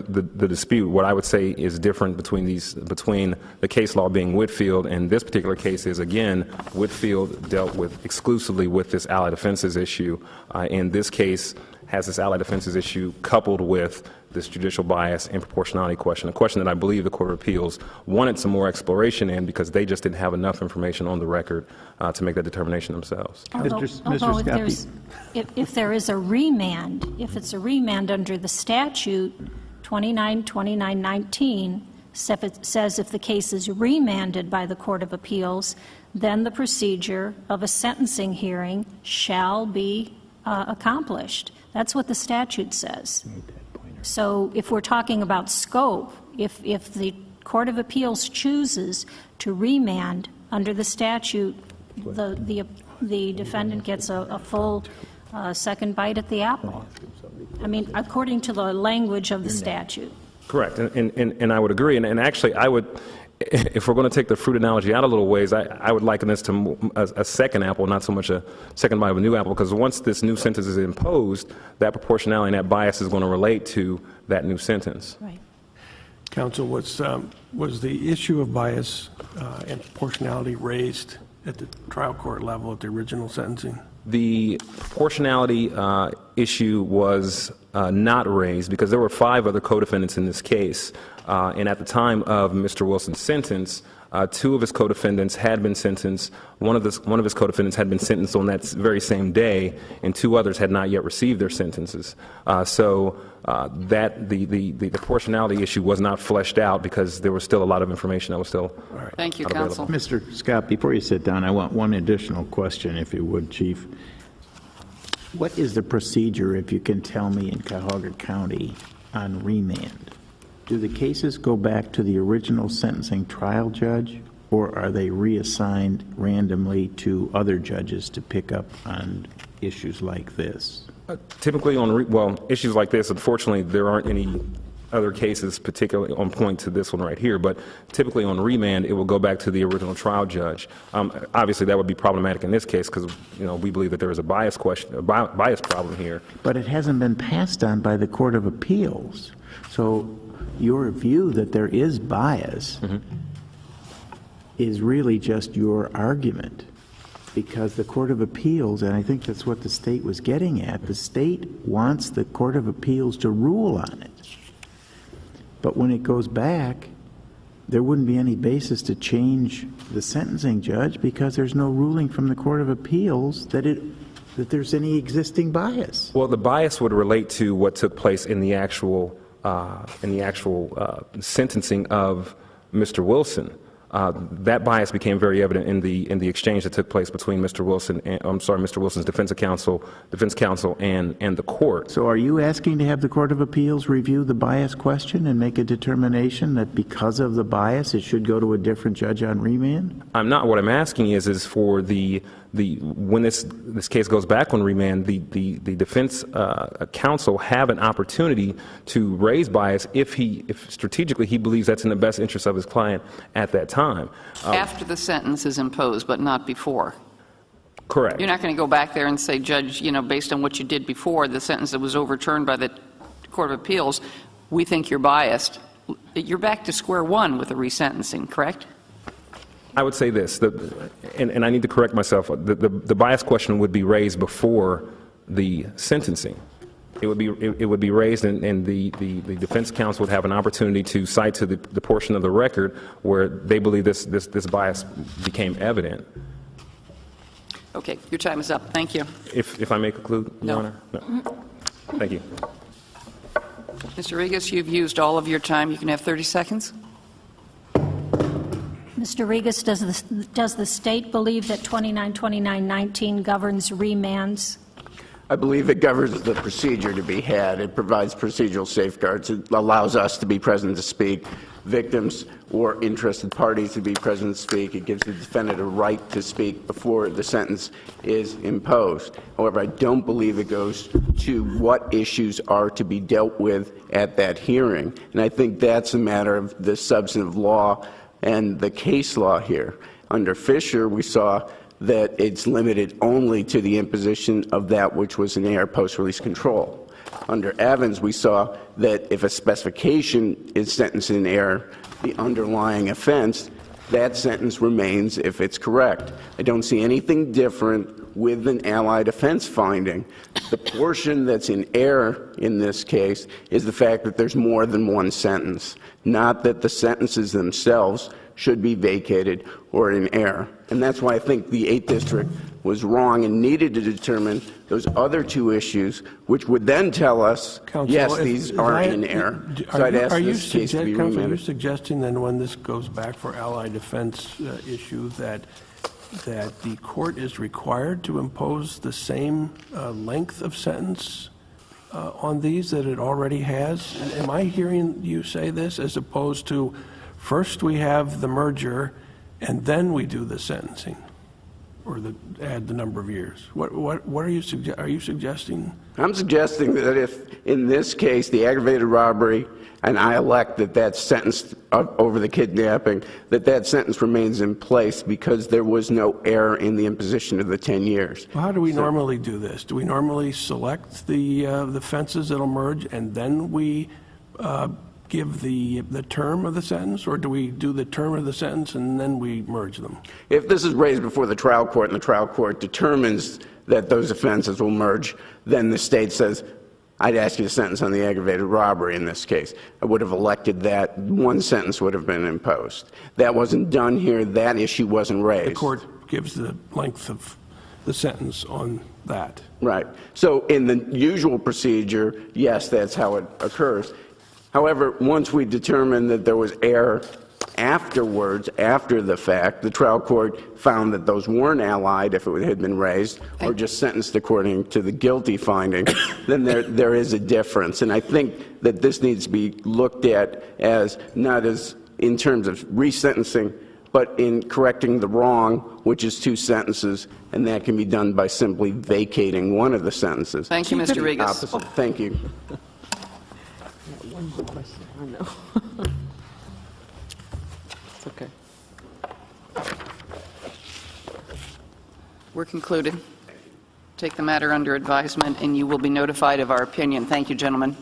the dispute. What I would say is different between the case law being Whitfield and this particular case is, again, Whitfield dealt exclusively with this allied offenses issue. In this case, has this allied offenses issue coupled with this judicial bias and proportionality question, a question that I believe the Court of Appeals wanted some more exploration in because they just didn't have enough information on the record to make that determination themselves. Although if there is a remand, if it's a remand under the statute 292919, says if the case is remanded by the Court of Appeals, then the procedure of a sentencing hearing shall be accomplished. That's what the statute says. So if we're talking about scope, if the Court of Appeals chooses to remand under the statute, the defendant gets a full second bite at the apple. I mean, according to the language of the statute. Correct, and I would agree. And actually, I would, if we're going to take the fruit analogy out a little ways, I would liken this to a second apple, not so much a second bite of a new apple, because once this new sentence is imposed, that proportionality and that bias is going to relate to that new sentence. Right. Counsel, was the issue of bias and proportionality raised at the trial court level at the original sentencing? The proportionality issue was not raised because there were 5 other co-defendants in this case. And at the time of Mr. Wilson's sentence, 2 of his co-defendants had been sentenced. One of his co-defendants had been sentenced on that very same day, and 2 others had not yet received their sentences. So that the proportionality issue was not fleshed out because there was still a lot of information that was still Thank you, counsel. Mr. Scott, before you sit down, I want one additional question, if you would, Chief. What is the procedure, if you can tell me, in Cuyahoga County on remand? Do the cases go back to the original sentencing trial judge, or are they reassigned randomly to other judges to pick up on issues like this? Typically on issues like this, unfortunately, there aren't any other cases particularly on point to this one right here, but typically on remand, it will go back to the original trial judge. Obviously, that would be problematic in this case because, we believe that there is a bias problem here. But it hasn't been passed on by the Court of Appeals. So your view that there is bias is really just your argument, because the Court of Appeals, and I think that's what the state was getting at, the state wants the Court of Appeals to rule on it. But when it goes back, there wouldn't be any basis to change the sentencing judge because there's no ruling from the Court of Appeals that there's any existing bias. Well, the bias would relate to what took place in the actual sentencing of Mr. Wilson. That bias became very evident in the exchange that took place between Mr. Wilson's defense counsel and the court. So are you asking to have the Court of Appeals review the bias question and make a determination that because of the bias it should go to a different judge on remand? I'm not. What I'm asking is for when this case goes back on remand, the defense counsel have an opportunity to raise bias if strategically he believes that's in the best interest of his client at that time. After the sentence is imposed, but not before. Correct. You're not going to go back there and say, Judge, based on what you did before, the sentence that was overturned by the Court of Appeals, we think you're biased. You're back to square one with a resentencing, correct? I would say this, and I need to correct myself. The bias question would be raised before the sentencing. It would be raised, and the defense counsel would have an opportunity to cite to the portion of the record where they believe this bias became evident. Okay, your time is up. Thank you. If I may conclude, Your Honor? No. Thank you. Mr. Regas, you've used all of your time. You can have 30 seconds. Mr. Regas, does the state believe that 292919 governs remands? I believe it governs the procedure to be had. It provides procedural safeguards. It allows us to be present to speak, victims or interested parties to be present to speak. It gives the defendant a right to speak before the sentence is imposed. However, I don't believe it goes to what issues are to be dealt with at that hearing. And I think that's a matter of the substantive law and the case law here. Under Fisher, we saw that it's limited only to the imposition of that which was in air post-release control. under Evans, we saw that if a specification is sentenced in error, the underlying offense, that sentence remains if it's correct. I don't see anything different with an allied offense finding. The portion that's in error in this case is the fact that there's more than one sentence, not that the sentences themselves should be vacated or in error. And that's why I think the 8th District was wrong and needed to determine those other two issues, which would then tell us, Counsel, yes, these are in error. So I'd ask this case to be Counsel, are you remanded. suggesting then when this goes back for allied defense issue that the court is required to impose the same length of sentence on these that it already has? Am I hearing you say this as opposed to first we have the merger and then we do the sentencing, or add the number of years? What are you suggesting? I'm suggesting that if, in this case, the aggravated robbery, and I elect that sentence over the kidnapping, that sentence remains in place because there was no error in the imposition of the 10 years. Well, how do we normally do this? Do we normally select the offenses that'll merge and then we give the term of the sentence, or do we do the term of the sentence and then we merge them? If this is raised before the trial court and the trial court determines that those offenses will merge, then the state says, I'd ask you to sentence on the aggravated robbery in this case. I would have elected that. One sentence would have been imposed. That wasn't done here. That issue wasn't raised. The court gives the length of the sentence on that. Right. So in the usual procedure, yes, that's how it occurs. However, once we determined that there was error afterwards, after the fact, the trial court found that those weren't allied if it had been raised, or just sentenced according to the guilty finding, then there is a difference. And I think that this needs to be looked at as not as in terms of resentencing, but in correcting the wrong, which is 2 sentences, and that can be done by simply vacating one of the sentences. Thank you, Mr. Regas. Thank you. One more question. I know. It's okay. We're concluded. Take the matter under advisement, and you will be notified of our opinion. Thank you, gentlemen.